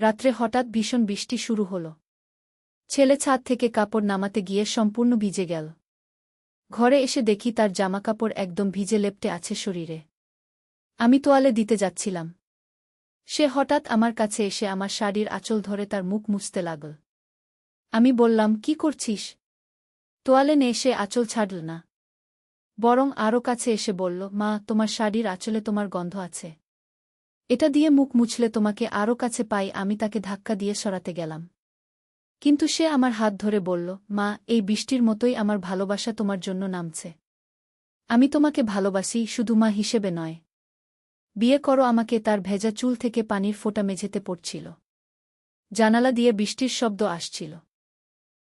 রাত্রে হঠাৎ ভীষণ বৃষ্টি শুরু হল। ছেলে ছাদ থেকে কাপড় নামাতে গিয়ে সম্পূর্ণ ভিজে গেল। ঘরে এসে দেখি তার জামাকাপড় একদম ভিজে লেপ্টে আছে শরীরে। আমি তোয়ালে দিতে যাচ্ছিলাম। সে হঠাৎ আমার কাছে এসে আমার শাড়ির আঁচল ধরে তার মুখ মুছতে লাগল। আমি বললাম, কি করছিস? তোয়ালে নে। সে আঁচল ছাড়ল না, বরং আরও কাছে এসে বলল, মা, তোমার শাড়ির আঁচলে তোমার গন্ধ আছে। এটা দিয়ে মুখ মুছলে তোমাকে আরও কাছে পাই। আমি তাকে ধাক্কা দিয়ে সরাতে গেলাম, কিন্তু সে আমার হাত ধরে বলল, মা, এই বৃষ্টির মতোই আমার ভালোবাসা তোমার জন্য নামছে। আমি তোমাকে ভালোবাসি, শুধু মা হিসেবে নয়। বিয়ে করো আমাকে। তার ভেজা চুল থেকে পানির ফোঁটা মেঝেতে পড়ছিল। জানালা দিয়ে বৃষ্টির শব্দ আসছিল।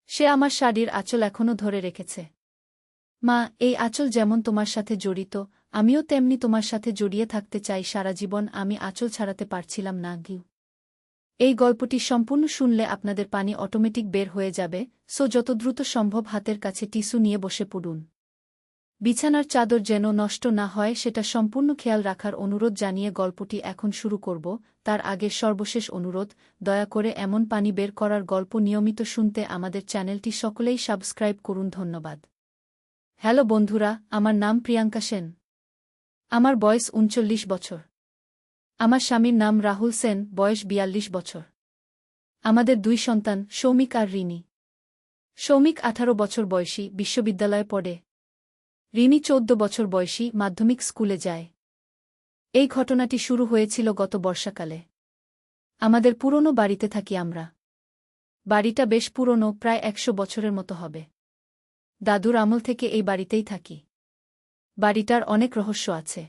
সে আমার শাড়ির আঁচল এখনো ধরে রেখেছে। মা, এই আঁচল যেমন তোমার সাথে জড়িত, আমিও তেমনি তোমার সাথে জড়িয়ে থাকতে চাই সারা জীবন। আমি আঁচল ছাড়াতে পারছিলাম না। গিউ এই গল্পটি সম্পূর্ণ শুনলে আপনাদের পানি অটোমেটিক বের হয়ে যাবে, সো যত দ্রুত সম্ভব হাতের কাছে টিস্যু নিয়ে বসে পড়ুন। বিছানার চাদর যেন নষ্ট না হয় সেটা সম্পূর্ণ খেয়াল রাখার অনুরোধ জানিয়ে গল্পটি এখন শুরু করব। তার আগে সর্বশেষ অনুরোধ, দয়া করে এমন পানি বের করার গল্প নিয়মিত শুনতে আমাদের চ্যানেলটি সকলেই সাবস্ক্রাইব করুন। ধন্যবাদ। হ্যালো বন্ধুরা, আমার নাম প্রিয়াঙ্কা সেন। আমার বয়স ৩৯ বছর। আমার স্বামীর নাম রাহুল সেন, বয়স ৪২ বছর। আমাদের ২ সন্তান, সৌমিক আর রিনি। সৌমিক ১৮ বছর বয়সী, বিশ্ববিদ্যালয়ে পড়ে। রিনি ১৪ বছর বয়সী, মাধ্যমিক স্কুলে যায়। এই ঘটনাটি শুরু হয়েছিল গত বর্ষাকালে। আমাদের পুরনো বাড়িতে থাকি আমরা। বাড়িটা বেশ পুরনো, প্রায় ১০০ বছরের মতো হবে। দাদুর আমল থেকে এই বাড়িতেই থাকি। বাড়িটার অনেক রহস্য আছে।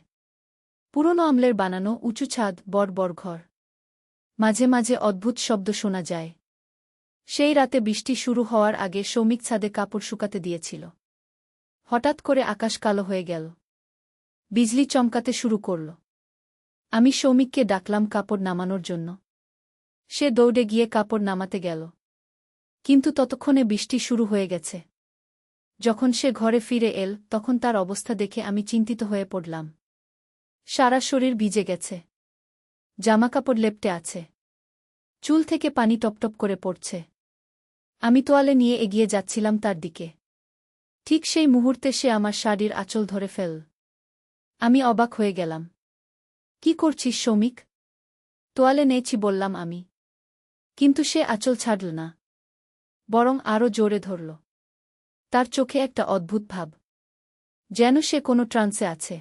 পুরনো আমলের বানানো উঁচু ছাদ, বড় বড় ঘর। মাঝে মাঝে অদ্ভুত শব্দ শোনা যায়। সেই রাতে বৃষ্টি শুরু হওয়ার আগে সৌমিক ছাদে কাপড় শুকাতে দিয়েছিল। হঠাৎ করে আকাশ কালো হয়ে গেল। বিজলি চমকাতে শুরু করল। আমি সৌমিককে ডাকলাম কাপড় নামানোর জন্য। সে দৌড়ে গিয়ে কাপড় নামাতে গেল, কিন্তু ততক্ষণে বৃষ্টি শুরু হয়ে গেছে। যখন সে ঘরে ফিরে এল, তখন তার অবস্থা দেখে আমি চিন্তিত হয়ে পড়লাম। সারা শরীর ভিজে গেছে, জামাকাপড় লেপ্টে আছে, চুল থেকে পানি টপটপ করে পড়ছে। আমি তোয়ালে নিয়ে এগিয়ে যাচ্ছিলাম তার দিকে। ঠিক সেই মুহূর্তে সে আমার শাড়ির আঁচল ধরে ফেল। আমি অবাক হয়ে গেলাম। কি করছিস সৌমিক? তোয়ালে নেছি বললাম আমি, কিন্তু সে আঁচল ছাড়ল না, বরং আরও জোরে ধরল। তার চোখে একটা অদ্ভুত ভাব, যেন সে কোনো ট্রান্সে আছে।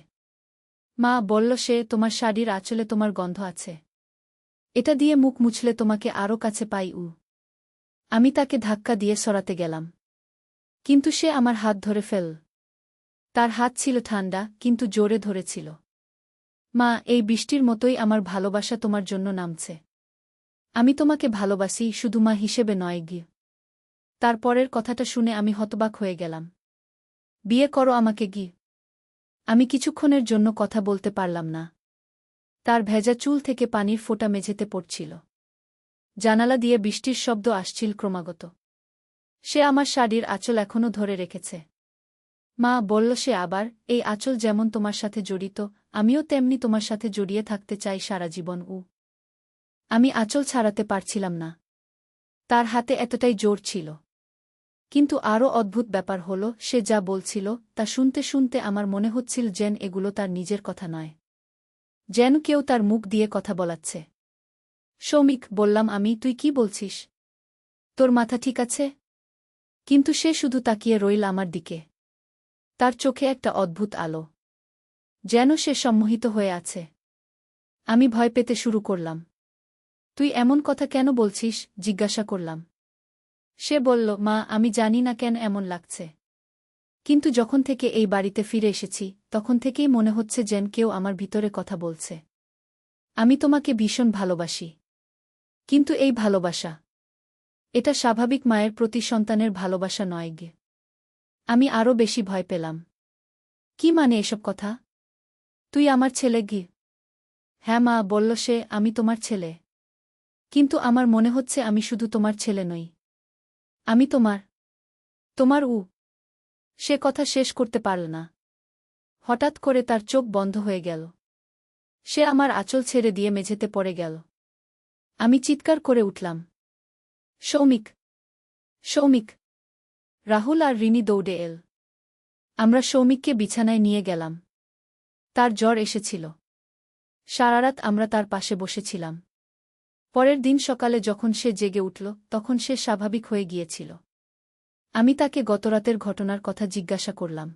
মা, বলল সে, তোমার শাড়ির আঁচলে তোমার গন্ধ আছে। এটা দিয়ে মুখ মুছলে তোমাকে আরও কাছে পাই। আমি তাকে ধাক্কা দিয়ে সরাতে গেলাম, কিন্তু সে আমার হাত ধরে ফেল। তার হাত ছিল ঠান্ডা, কিন্তু জোরে ধরেছিল। মা, এই বৃষ্টির মতোই আমার ভালোবাসা তোমার জন্য নামছে। আমি তোমাকে ভালোবাসি, শুধু মা হিসেবে নয়। গিয়ে তারপরের কথাটা শুনে আমি হতবাক হয়ে গেলাম। বিয়ে করো আমাকে। গিয়ে আমি কিছুক্ষণের জন্য কথা বলতে পারলাম না। তার ভেজা চুল থেকে পানির ফোঁটা মেঝেতে পড়ছিল। জানালা দিয়ে বৃষ্টির শব্দ আসছিল ক্রমাগত। সে আমার শাড়ির আঁচল এখনো ধরে রেখেছে। মা, বলল সে আবার, এই আঁচল যেমন তোমার সাথে জড়িত, আমিও তেমনি তোমার সাথে জড়িয়ে থাকতে চাই সারা জীবন। আমি আঁচল ছাড়াতে পারছিলাম না। তার হাতে এতটাই জোর ছিল। কিন্তু আরও অদ্ভুত ব্যাপার হল, সে যা বলছিল তা শুনতে শুনতে আমার মনে হচ্ছিল যেন এগুলো তার নিজের কথা নয়, যেন কেউ তার মুখ দিয়ে কথা বলাচ্ছে। সৌমিক, বললাম আমি, তুই কি বলছিস? তোর মাথা ঠিক আছে? কিন্তু সে শুধু তাকিয়ে রইল আমার দিকে। তার চোখে একটা অদ্ভুত আলো, যেন সে সম্মোহিত হয়ে আছে। আমি ভয় পেতে শুরু করলাম। তুই এমন কথা কেন বলছিস? জিজ্ঞাসা করলাম। সে বলল, মা, আমি জানি না কেন এমন লাগছে, কিন্তু যখন থেকে এই বাড়িতে ফিরে এসেছি তখন থেকেই মনে হচ্ছে যেন কেউ আমার ভিতরে কথা বলছে। আমি তোমাকে ভীষণ ভালোবাসি, কিন্তু এই ভালোবাসা, এটা স্বাভাবিক মায়ের প্রতি সন্তানের ভালোবাসা নয়। গে আমি আরও বেশি ভয় পেলাম। কি মানে এসব কথা? তুই আমার ছেলে? গি হ্যাঁ মা, বলল সে, আমি তোমার ছেলে। কিন্তু আমার মনে হচ্ছে আমি শুধু তোমার ছেলে নই, আমি তোমার। তোমার। সে কথা শেষ করতে পারল না। হঠাৎ করে তার চোখ বন্ধ হয়ে গেল। সে আমার আঁচল ছেড়ে দিয়ে মেঝেতে পড়ে গেল। আমি চিৎকার করে উঠলাম, সৌমিক! সৌমিক! রাহুল আর রিনি দৌড়ে এল। আমরা সৌমিককে বিছানায় নিয়ে গেলাম। তার জ্বর এসেছিল। সারারাত আমরা তার পাশে বসেছিলাম। পরের দিন সকালে যখন সে জেগে উঠল তখন সে স্বাভাবিক হয়ে গিয়েছিল। আমি তাকে গতরাতের ঘটনার কথা জিজ্ঞাসা করলাম।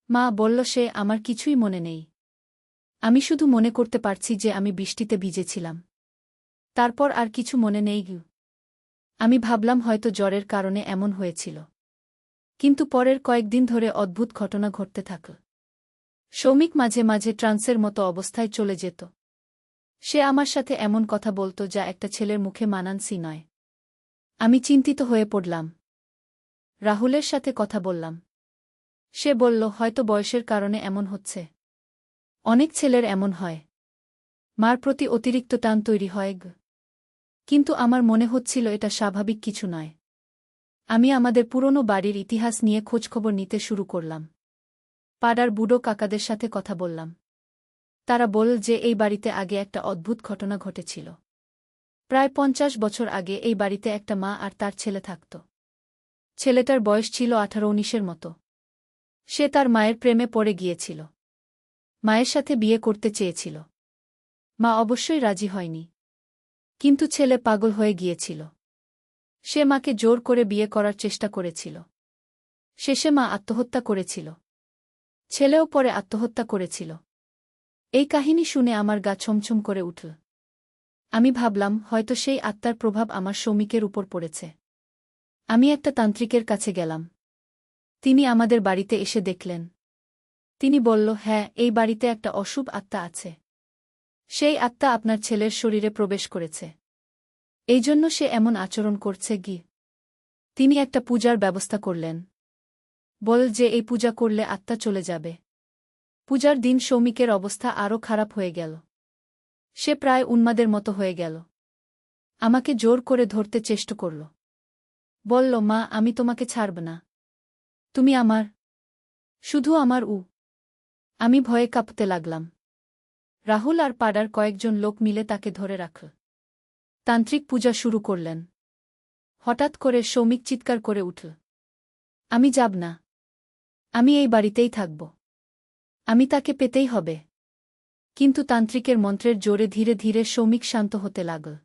মা বলল সে আমার কিছুই মনে নেই। আমি শুধু মনে করতে পারছি যে আমি বৃষ্টিতে ভিজেছিলাম। তারপর আর কিছু মনে নেই। আমি ভাবলাম হয়তো জ্বরের কারণে এমন হয়েছিল। কিন্তু পরের কয়েকদিন ধরে অদ্ভুত ঘটনা ঘটতে থাকল। সৌমিক মাঝে মাঝে ট্রান্সের মতো অবস্থায় চলে যেত। সে আমার সাথে এমন কথা বলত যা একটা ছেলের মুখে মানানসি নয়। আমি চিন্তিত হয়ে পড়লাম। রাহুলের সাথে কথা বললাম। সে বলল হয়তো বয়সের কারণে এমন হচ্ছে। অনেক ছেলের এমন হয়। মার প্রতি অতিরিক্ত টান তৈরি হয়। কিন্তু আমার মনে হচ্ছিল এটা স্বাভাবিক কিছু নয়। আমি আমাদের পুরনো বাড়ির ইতিহাস নিয়ে খোঁজখবর নিতে শুরু করলাম। পাড়ার বুড়ো কাকাদের সাথে কথা বললাম। তারা বলল যে এই বাড়িতে আগে একটা অদ্ভুত ঘটনা ঘটেছিল। প্রায় 50 বছর আগে এই বাড়িতে একটা মা আর তার ছেলে থাকত। ছেলেটার বয়স ছিল 18-19-এর মতো। সে তার মায়ের প্রেমে পড়ে গিয়েছিল। মায়ের সাথে বিয়ে করতে চেয়েছিল। মা অবশ্যই রাজি হয়নি। কিন্তু ছেলে পাগল হয়ে গিয়েছিল। সে মাকে জোর করে বিয়ে করার চেষ্টা করেছিল। শেষে মা আত্মহত্যা করেছিল। ছেলেও পরে আত্মহত্যা করেছিল। এই কাহিনী শুনে আমার গা ছমছম করে উঠল। আমি ভাবলাম হয়তো সেই আত্মার প্রভাব আমার সৌমিকের উপর পড়েছে। আমি একটা তান্ত্রিকের কাছে গেলাম। তিনি আমাদের বাড়িতে এসে দেখলেন। তিনি বলল, হ্যাঁ, এই বাড়িতে একটা অশুভ আত্মা আছে। সেই আত্মা আপনার ছেলের শরীরে প্রবেশ করেছে। এই জন্য সে এমন আচরণ করছে। তিনি একটা পূজার ব্যবস্থা করলেন। বল যে এই পূজা করলে আত্মা চলে যাবে। পূজার দিন সৌমিকের অবস্থা আরও খারাপ হয়ে গেল। সে প্রায় উন্মাদের মতো হয়ে গেল। আমাকে জোর করে ধরতে চেষ্টা করল। বলল, মা, আমি তোমাকে ছাড়ব না। তুমি আমার, শুধু আমার। আমি ভয়ে কাঁপতে লাগলাম। রাহুল আর পাড়ার কয়েকজন লোক মিলে তাকে ধরে রাখল। তান্ত্রিক পূজা শুরু করলেন। হঠাৎ করে সৌমিক চিৎকার করে উঠল, আমি যাব না। আমি এই বাড়িতেই থাকব। আমি তাকে পেতেই হবে। কিন্তু তান্ত্রিকের মন্ত্রের জোরে ধীরে ধীরে সৌমিক শান্ত হতে লাগল।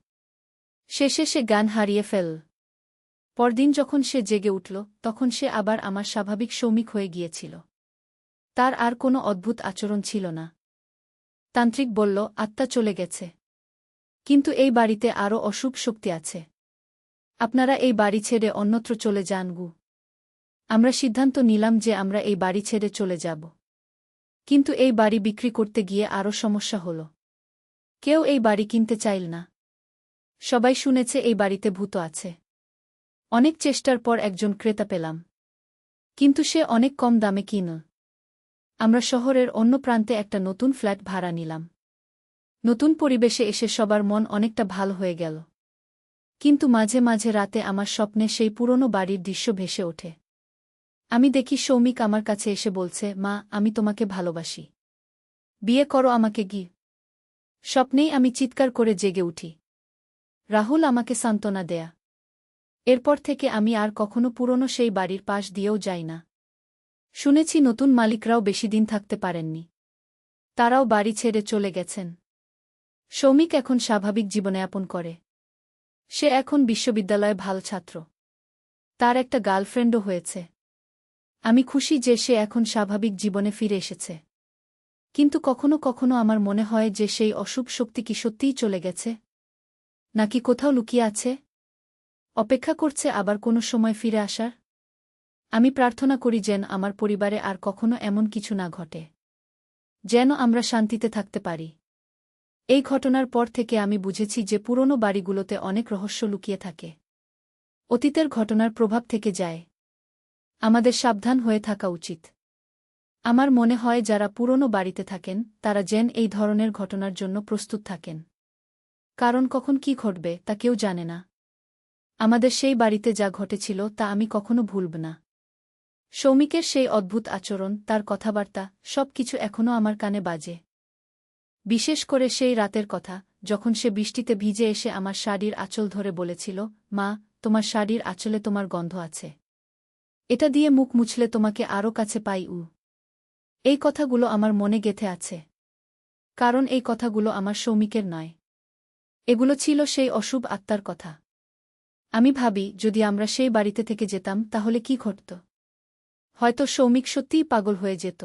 শেষে সে জ্ঞান হারিয়ে ফেলল। পরদিন যখন সে জেগে উঠল তখন সে আবার আমার স্বাভাবিক সৌমিক হয়ে গিয়েছিল। তার আর কোনো অদ্ভুত আচরণ ছিল না। তান্ত্রিক বলল, আত্মা চলে গেছে। কিন্তু এই বাড়িতে আরও অশুভ শক্তি আছে। আপনারা এই বাড়ি ছেড়ে অন্যত্র চলে যান। আমরা সিদ্ধান্ত নিলাম যে আমরা এই বাড়ি ছেড়ে চলে যাব। কিন্তু এই বাড়ি বিক্রি করতে গিয়ে আরও সমস্যা হল। কেউ এই বাড়ি কিনতে চাইল না। সবাই শুনেছে এই বাড়িতে ভূত আছে। অনেক চেষ্টার পর একজন ক্রেতা পেলাম। কিন্তু সে অনেক কম দামে কিনল। আমরা শহরের অন্য প্রান্তে একটা নতুন ফ্ল্যাট ভাড়া নিলাম। নতুন পরিবেশে এসে সবার মন অনেকটা ভালো হয়ে গেল। কিন্তু মাঝে মাঝে রাতে আমার স্বপ্নে সেই পুরনো বাড়ির দৃশ্য ভেসে ওঠে। আমি দেখি সৌমিক আমার কাছে এসে বলছে, মা, আমি তোমাকে ভালোবাসি। বিয়ে করো আমাকে। স্বপ্নেই আমি চিৎকার করে জেগে উঠি। রাহুল আমাকে সান্ত্বনা দেয়া। এরপর থেকে আমি আর কখনো পুরনো সেই বাড়ির পাশ দিয়েও যাই না। শুনেছি নতুন মালিকরাও বেশি দিন থাকতে পারেননি। তারাও বাড়ি ছেড়ে চলে গেছেন। সৌমিক এখন স্বাভাবিক জীবনযাপন করে। সে এখন বিশ্ববিদ্যালয়ে ভালো ছাত্র। তার একটা গার্লফ্রেন্ডও হয়েছে। আমি খুশি যে সে এখন স্বাভাবিক জীবনে ফিরে এসেছে। কিন্তু কখনো কখনো আমার মনে হয় যে সেই অশুভ শক্তি কি সত্যিই চলে গেছে, নাকি কোথাও লুকিয়ে আছে, অপেক্ষা করছে আবার কোনো সময় ফিরে আসার। আমি প্রার্থনা করি যেন আমার পরিবারে আর কখনো এমন কিছু না ঘটে, যেন আমরা শান্তিতে থাকতে পারি। এই ঘটনার পর থেকে আমি বুঝেছি যে পুরনো বাড়িগুলোতে অনেক রহস্য লুকিয়ে থাকে। অতীতের ঘটনার প্রভাব থেকে যায়। আমাদের সাবধান হয়ে থাকা উচিত। আমার মনে হয় যারা পুরনো বাড়িতে থাকেন তারা যেন এই ধরনের ঘটনার জন্য প্রস্তুত থাকেন। কারণ কখন কি ঘটবে তা কেউ জানে না। আমাদের সেই বাড়িতে যা ঘটেছিল তা আমি কখনো ভুলব না। সৌমিকের সেই অদ্ভুত আচরণ, তার কথাবার্তা, সব কিছু এখনও আমার কানে বাজে। বিশেষ করে সেই রাতের কথা, যখন সে বৃষ্টিতে ভিজে এসে আমার শাড়ির আঁচল ধরে বলেছিল, মা, তোমার শাড়ির আঁচলে তোমার গন্ধ আছে। এটা দিয়ে মুখ মুছলে তোমাকে আরও কাছে পাই। এই কথাগুলো আমার মনে গেঁথে আছে। কারণ এই কথাগুলো আমার সৌমিকের নয়। এগুলো ছিল সেই অশুভ আত্মার কথা। আমি ভাবি, যদি আমরা সেই বাড়িতে থেকে যেতাম তাহলে কি ঘটত? হয়তো সৌমিক সত্যিই পাগল হয়ে যেত।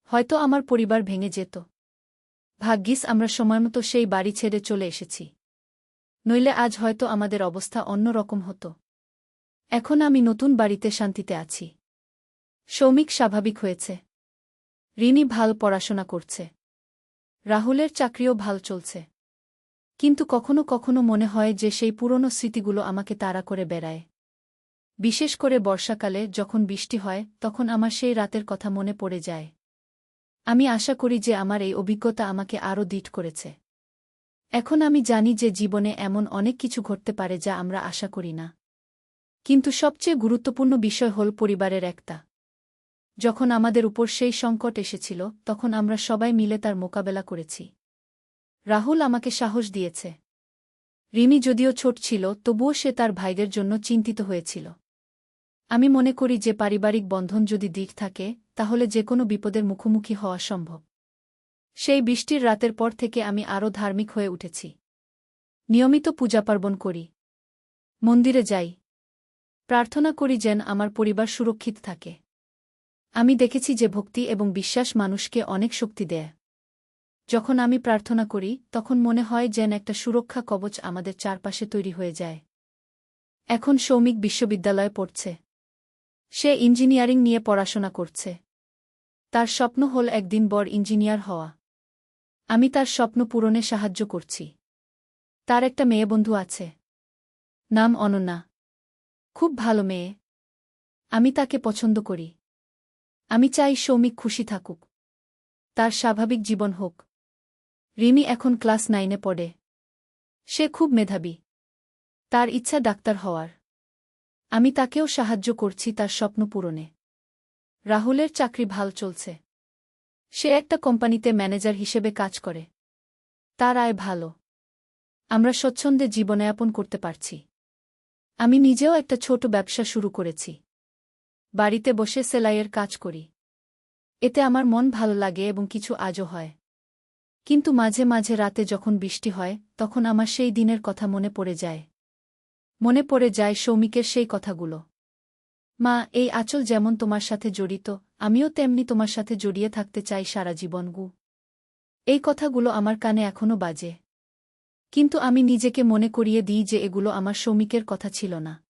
হয়তো আমার পরিবার ভেঙে যেত। ভাগ্যিস আমরা সময়মতো সেই বাড়ি ছেড়ে চলে এসেছি। নইলে আজ হয়তো আমাদের অবস্থা অন্য রকম হতো। এখন আমি নতুন বাড়িতে শান্তিতে আছি। সৌমিক স্বাভাবিক হয়েছে। রিনি ভাল পড়াশোনা করছে। রাহুলের চাকরিও ভাল চলছে। কিন্তু কখনো কখনো মনে হয় যে সেই পুরনো স্মৃতিগুলো আমাকে তাড়া করে বেড়ায়। বিশেষ করে বর্ষাকালে যখন বৃষ্টি হয়, তখন আমার সেই রাতের কথা মনে পড়ে যায়। আমি আশা করি যে আমার এই অভিজ্ঞতা আমাকে আরও দৃঢ় করেছে। এখন আমি জানি যে জীবনে এমন অনেক কিছু ঘটতে পারে যা আমরা আশা করি না। কিন্তু সবচেয়ে গুরুত্বপূর্ণ বিষয় হল পরিবারের একতা। যখন আমাদের উপর সেই সংকট এসেছিল, তখন আমরা সবাই মিলে তার মোকাবেলা করেছি। রাহুল আমাকে সাহস দিয়েছে। রিনি যদিও ছোট ছিল, তবুও সে তার ভাইদের জন্য চিন্তিত হয়েছিল। আমি মনে করি যে পারিবারিক বন্ধন যদি দৃঢ় থাকে, তাহলে যে কোনো বিপদের মুখোমুখি হওয়া সম্ভব। সেই বৃষ্টির রাতের পর থেকে আমি আরও ধার্মিক হয়ে উঠেছি। নিয়মিত পূজাপার্বণ করি। মন্দিরে যাই। প্রার্থনা করি যেন আমার পরিবার সুরক্ষিত থাকে। আমি দেখেছি যে ভক্তি এবং বিশ্বাস মানুষকে অনেক শক্তি দেয়। যখন আমি প্রার্থনা করি, তখন মনে হয় যেন একটা সুরক্ষা কবচ আমাদের চারপাশে তৈরি হয়ে যায়। এখন সৌমিক বিশ্ববিদ্যালয়ে পড়ছে। সে ইঞ্জিনিয়ারিং নিয়ে পড়াশোনা করছে। তার স্বপ্ন হল একদিন বড় ইঞ্জিনিয়ার হওয়া। আমি তার স্বপ্ন পূরণে সাহায্য করছি। তার একটা মেয়েবন্ধু আছে। নাম অনন্যা। খুব ভালো মেয়ে। আমি তাকে পছন্দ করি। আমি চাই সৌমিক খুশি থাকুক। তার স্বাভাবিক জীবন হোক। রিমি এখন ক্লাস 9-এ পড়ে। সে খুব মেধাবী। তার ইচ্ছা ডাক্তার হওয়ার। আমি তাকেও সাহায্য করছি তার স্বপ্ন পূরণে। রাহুলের চাকরি ভাল চলছে। সে একটা কোম্পানিতে ম্যানেজার হিসেবে কাজ করে। তার আয় ভালো। আমরা স্বচ্ছন্দে জীবনযাপন করতে পারছি। আমি নিজেও একটা ছোট ব্যবসা শুরু করেছি। বাড়িতে বসে সেলাইয়ের কাজ করি। এতে আমার মন ভালো লাগে এবং কিছু আজও হয়। কিন্তু মাঝে মাঝে রাতে যখন বৃষ্টি হয়, তখন আমার সেই দিনের কথা মনে পড়ে যায়। মনে পড়ে যায় সৌমিকের সেই কথাগুলো। মা, এই আঁচল যেমন তোমার সাথে জড়িত, আমিও তেমনি তোমার সাথে জড়িয়ে থাকতে চাই সারা জীবন। এই কথাগুলো আমার কানে এখনো বাজে। কিন্তু আমি নিজেকে মনে করিয়ে দিই যে এগুলো আমার সৌমিকের কথা ছিল না।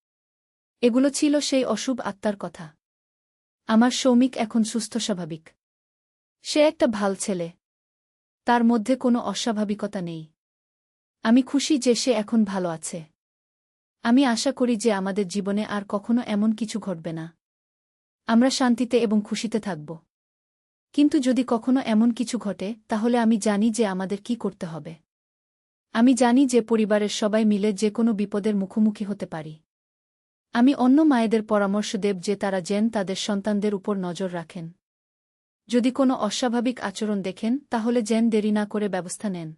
এগুলো ছিল সেই অশুভ আত্মার কথা। আমার সৌমিক এখন সুস্থ স্বাভাবিক। সে একটা ভাল ছেলে। তার মধ্যে কোনো অস্বাভাবিকতা নেই। আমি খুশি যে সে এখন ভালো আছে। আমি আশা করি যে আমাদের জীবনে আর কখনো এমন কিছু ঘটবে না। আমরা শান্তিতে এবং খুশিতে থাকব। কিন্তু যদি কখনো এমন কিছু ঘটে, তাহলে আমি জানি যে আমাদের কি করতে হবে। আমি জানি যে পরিবারের সবাই মিলে যে কোনো বিপদের মুখোমুখি হতে পারি। আমি অন্য মায়েদের পরামর্শ দেব যে তারা যেন তাদের সন্তানদের উপর নজর রাখেন। যদি কোনো অস্বাভাবিক আচরণ দেখেন, তাহলে যেন দেরি না করে ব্যবস্থা নেন।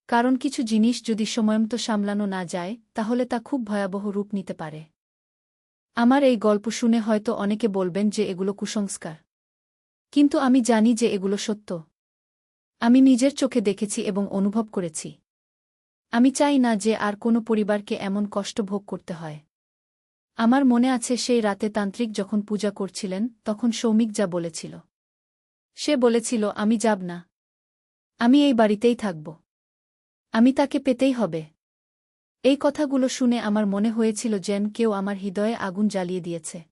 কারণ কিছু জিনিস যদি সময়মতো সামলানো না যায়, তাহলে তা খুব ভয়াবহ রূপ নিতে পারে। আমার এই গল্প শুনে হয়তো অনেকে বলবেন যে এগুলো কুসংস্কার। কিন্তু আমি জানি যে এগুলো সত্য। আমি নিজের চোখে দেখেছি এবং অনুভব করেছি। আমি চাই না যে আর কোনো পরিবারকে এমন কষ্ট ভোগ করতে হয়। আমার মনে আছে সেই রাতে তান্ত্রিক যখন পূজা করছিলেন, তখন সৌমিক যা বলেছিল। সে বলেছিল, আমি যাব না। আমি এই বাড়িতেই থাকব। আমি তাকে পেতেই হবে। এই কথাগুলো শুনে আমার মনে হয়েছিল যেন কেউ আমার হৃদয়ে আগুন জ্বালিয়ে দিয়েছে।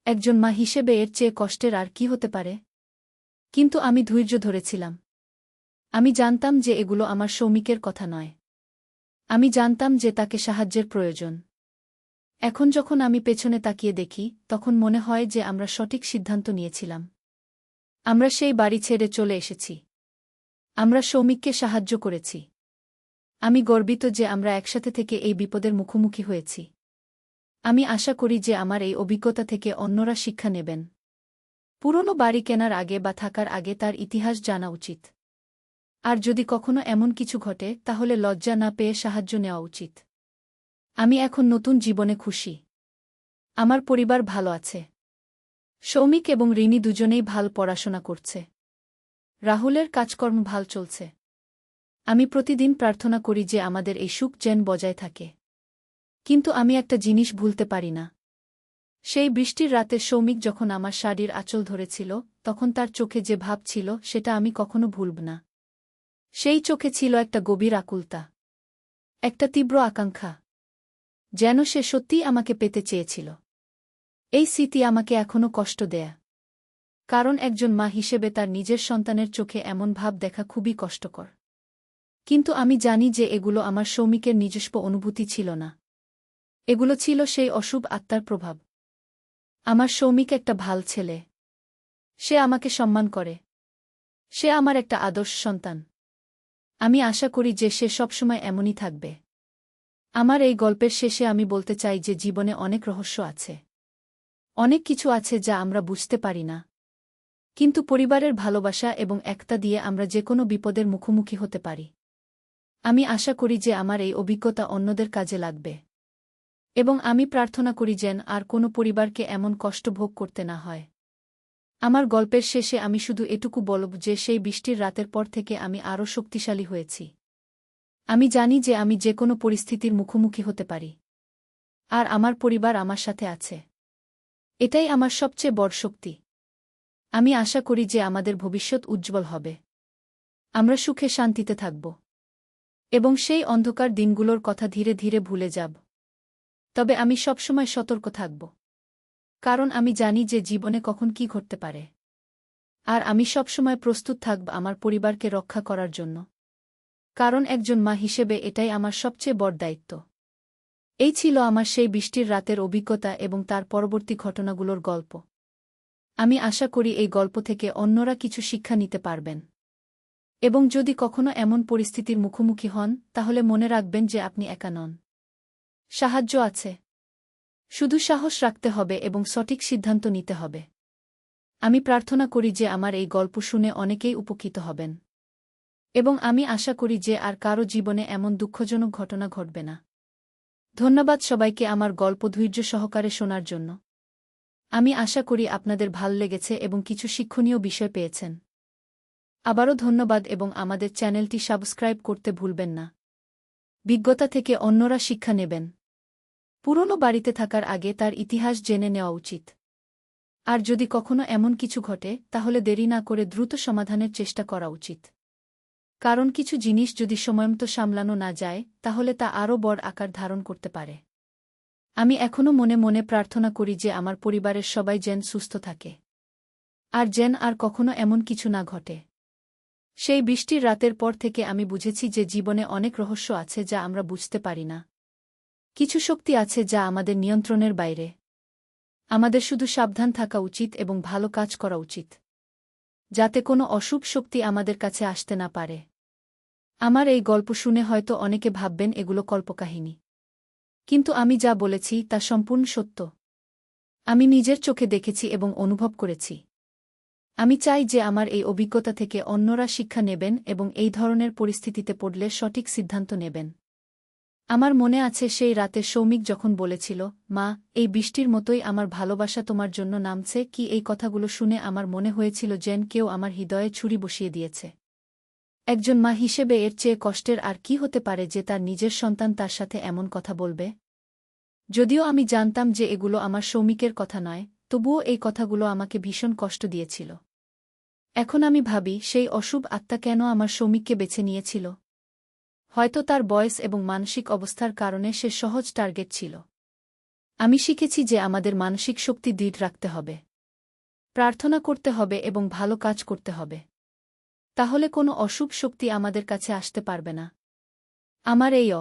একজন মা হিসেবে এর চেয়ে কষ্টের আর কি হতে পারে? কিন্তু আমি ধৈর্য ধরেছিলাম। আমি জানতাম যে এগুলো আমার সৌমিকের কথা নয়। আমি জানতাম যে তাকে সাহায্যের প্রয়োজন। এখন যখন আমি পেছনে তাকিয়ে দেখি, তখন মনে হয় যে আমরা সঠিক সিদ্ধান্ত নিয়েছিলাম। আমরা সেই বাড়ি ছেড়ে চলে এসেছি। আমরা সৌমিককে সাহায্য করেছি। আমি গর্বিত যে আমরা একসাথে থেকে এই বিপদের মুখোমুখি হয়েছি। আমি আশা করি যে আমার এই অভিজ্ঞতা থেকে অন্যরা শিক্ষা নেবেন। পুরনো বাড়ি কেনার আগে বা থাকার আগে তার ইতিহাস জানা উচিত। আর যদি কখনো এমন কিছু ঘটে তাহলে লজ্জা না পেয়ে সাহায্য নেওয়া উচিত। আমি এখন নতুন জীবনে খুশি। আমার পরিবার ভালো আছে। সৌমিক এবং রিনি দুজনেই ভাল পড়াশোনা করছে। রাহুলের কাজকর্ম ভাল চলছে। আমি প্রতিদিন প্রার্থনা করি যে আমাদের এই সুখ যেন বজায় থাকে। কিন্তু আমি একটা জিনিস ভুলতে পারি না। সেই বৃষ্টির রাতে সৌমিক যখন আমার শাড়ির আঁচল ধরেছিল, তখন তার চোখে যে ভাব ছিল সেটা আমি কখনো ভুলব না। সেই চোখে ছিল একটা গভীর আকুলতা, একটা তীব্র আকাঙ্ক্ষা, যেন সে সত্যিই আমাকে পেতে চেয়েছিল। এই স্মৃতি আমাকে এখনও কষ্ট দেয়, কারণ একজন মা হিসেবে তার নিজের সন্তানের চোখে এমন ভাব দেখা খুবই কষ্টকর। কিন্তু আমি জানি যে এগুলো আমার সৌমিকের নিজস্ব অনুভূতি ছিল না। এগুলো ছিল সেই অশুভ আত্মার প্রভাব। আমার সৌমিক একটা ভাল ছেলে। সে আমাকে সম্মান করে। সে আমার একটা আদর্শ সন্তান। আমি আশা করি যে সে সবসময় এমনই থাকবে। আমার এই গল্পের শেষে আমি বলতে চাই যে জীবনে অনেক রহস্য আছে। অনেক কিছু আছে যা আমরা বুঝতে পারি না। কিন্তু পরিবারের ভালোবাসা এবং একতা দিয়ে আমরা যে কোনো বিপদের মুখোমুখি হতে পারি। আমি আশা করি যে আমার এই অভিজ্ঞতা অন্যদের কাজে লাগবে। এবং আমি প্রার্থনা করি যেন আর কোনো পরিবারকে এমন কষ্ট ভোগ করতে না হয়। আমার গল্পের শেষে আমি শুধু এটুকু বলব যে সেই বৃষ্টির রাতের পর থেকে আমি আরও শক্তিশালী হয়েছি। আমি জানি যে আমি যে কোনো পরিস্থিতির মুখোমুখি হতে পারি। আর আমার পরিবার আমার সাথে আছে। এটাই আমার সবচেয়ে বড় শক্তি। আমি আশা করি যে আমাদের ভবিষ্যৎ উজ্জ্বল হবে। আমরা সুখে শান্তিতে থাকব। এবং সেই অন্ধকার দিনগুলোর কথা ধীরে ধীরে ভুলে যাব। তবে আমি সবসময় সতর্ক থাকব। কারণ আমি জানি যে জীবনে কখন কি ঘটতে পারে। আর আমি সবসময় প্রস্তুত থাকব আমার পরিবারকে রক্ষা করার জন্য। কারণ একজন মা হিসেবে এটাই আমার সবচেয়ে বড় দায়িত্ব। এই ছিল আমার সেই বৃষ্টির রাতের অভিজ্ঞতা এবং তার পরবর্তী ঘটনাগুলোর গল্প। আমি আশা করি এই গল্প থেকে অন্যরা কিছু শিক্ষা নিতে পারবেন। এবং যদি কখনো এমন পরিস্থিতির মুখোমুখি হন, তাহলে মনে রাখবেন যে আপনি একা নন। সাহায্য আছে। শুধু সাহস রাখতে হবে এবং সঠিক সিদ্ধান্ত নিতে হবে। আমি প্রার্থনা করি যে আমার এই গল্প শুনে অনেকেই উপকৃত হবেন। এবং আমি আশা করি যে আর কারো জীবনে এমন দুঃখজনক ঘটনা ঘটবে না। ধন্যবাদ সবাইকে আমার গল্প ধৈর্য সহকারে শোনার জন্য। আমি আশা করি আপনাদের ভাল লেগেছে এবং কিছু শিক্ষণীয় বিষয় পেয়েছেন। আবারও ধন্যবাদ এবং আমাদের চ্যানেলটি সাবস্ক্রাইব করতে ভুলবেন না। বিজ্ঞতা থেকে অন্যরা শিক্ষা নেবেন। পুরনো বাড়িতে থাকার আগে তার ইতিহাস জেনে নেওয়া উচিত। আর যদি কখনো এমন কিছু ঘটে, তাহলে দেরি না করে দ্রুত সমাধানের চেষ্টা করা উচিত। কারণ কিছু জিনিস যদি সময়মতো সামলানো না যায়, তাহলে তা আরও বড় আকার ধারণ করতে পারে। আমি এখনও মনে মনে প্রার্থনা করি যে আমার পরিবারের সবাই যেন সুস্থ থাকে। আর যেন আর কখনো এমন কিছু না ঘটে। সেই বৃষ্টির রাতের পর থেকে আমি বুঝেছি যে জীবনে অনেক রহস্য আছে যা আমরা বুঝতে পারি না। কিছু শক্তি আছে যা আমাদের নিয়ন্ত্রণের বাইরে। আমাদের শুধু সাবধান থাকা উচিত এবং ভালো কাজ করা উচিত, যাতে কোনো অশুভ শক্তি আমাদের কাছে আসতে না পারে। আমার এই গল্প শুনে হয়তো অনেকে ভাববেন এগুলো কল্পকাহিনী। কিন্তু আমি যা বলেছি তা সম্পূর্ণ সত্য। আমি নিজের চোখে দেখেছি এবং অনুভব করেছি। আমি চাই যে আমার এই অভিজ্ঞতা থেকে অন্যরা শিক্ষা নেবেন এবং এই ধরনের পরিস্থিতিতে পড়লে সঠিক সিদ্ধান্ত নেবেন। আমার মনে আছে সেই রাতে সৌমিক যখন বলেছিল, মা, এই বৃষ্টির মতোই আমার ভালোবাসা তোমার জন্য নামছে। কি এই কথাগুলো শুনে আমার মনে হয়েছিল যেন কেউ আমার হৃদয়ে ছুরি বসিয়ে দিয়েছে। একজন মা হিসেবে এর চেয়ে কষ্টের আর কি হতে পারে যে তার নিজের সন্তান তার সাথে এমন কথা বলবে। যদিও আমি জানতাম যে এগুলো আমার সৌমিকের কথা নয়, তবুও এই কথাগুলো আমাকে ভীষণ কষ্ট দিয়েছিল। এখন আমি ভাবি, সেই অশুভ আত্মা কেন আমার সৌমিককে বেছে নিয়েছিল? হয়তো তার বয়স এবং মানসিক অবস্থার কারণে সে সহজ টার্গেট ছিল। আমি শিখেছি যে আমাদের মানসিক শক্তি দৃঢ় রাখতে হবে, প্রার্থনা করতে হবে এবং ভালো কাজ করতে হবে। তাহলে কোনো অশুভ শক্তি আমাদের কাছে আসতে পারবে না। আমার এই